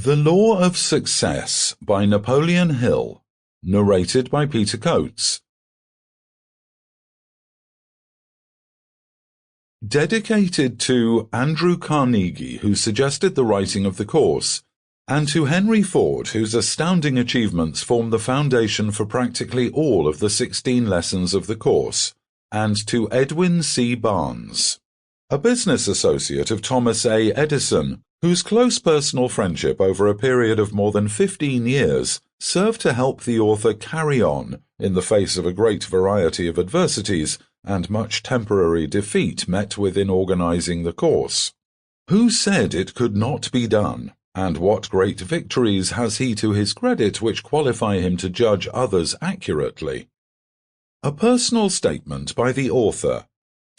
The Law of Success by Napoleon Hill, narrated by Peter Coates. Dedicated to Andrew Carnegie, who suggested the writing of the course, and to Henry Ford, whose astounding achievements form the foundation for practically all of the 16 lessons of the course, and to Edwin C. Barnes, a business associate of Thomas A. Edison, whose close personal friendship over a period of more than 15 years served to help the author carry on in the face of a great variety of adversities and much temporary defeat met with in organizing the course. Who said it could not be done, and what great victories has he to his credit which qualify him to judge others accurately? A personal statement by the author.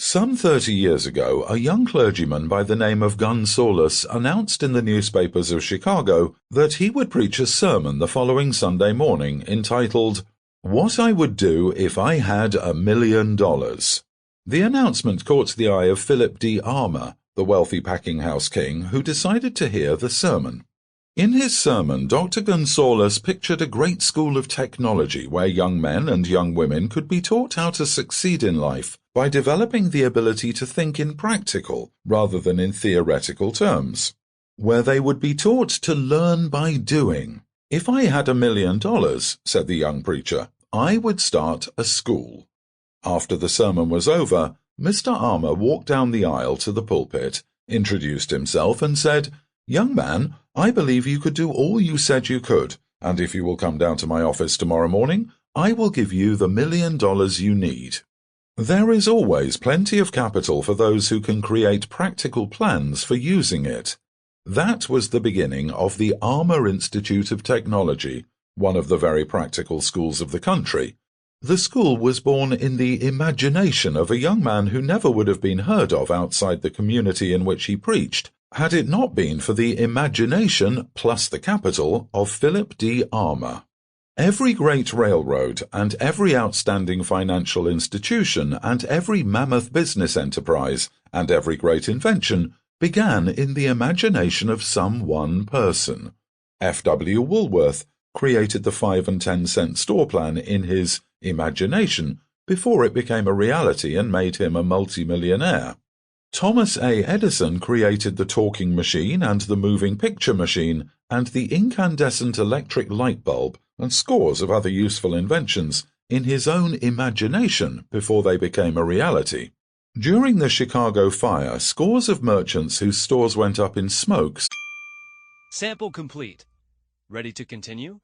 Some 30 years ago, a young clergyman by the name of Gunsaulus announced in the newspapers of Chicago that he would preach a sermon the following Sunday morning entitled, "What I Would Do If I Had $1 Million." The announcement caught the eye of Philip D. Armour, the wealthy packing house king, who decided to hear the sermon. In his sermon, Dr. Gunsaulus pictured a great school of technology where young men and young women could be taught how to succeed in life by developing the ability to think in practical rather than in theoretical terms, where they would be taught to learn by doing. "If I had $1 million," said the young preacher, "I would start a school." After the sermon was over, Mr. Armour walked down the aisle to the pulpit, introduced himself, and said, "Young man, I believe you could do all you said you could, and if you will come down to my office tomorrow morning, I will give you the $1 million you need." There is always plenty of capital for those who can create practical plans for using it. That was the beginning of the Armour Institute of Technology, one of the very practical schools of the country. The school was born in the imagination of a young man who never would have been heard of outside the community in which he preached, had it not been for the imagination plus the capital of Philip D. Armour. Every great railroad and every outstanding financial institution and every mammoth business enterprise and every great invention began in the imagination of some one person. F. W. Woolworth created the 5 and 10 cent store plan in his imagination before it became a reality and made him a multimillionaire. Thomas A. Edison created the talking machine and the moving picture machine and the incandescent electric light bulb and scores of other useful inventions in his own imagination before they became a reality. During the Chicago fire, scores of merchants whose stores went up in smoke. Sample complete. Ready to continue?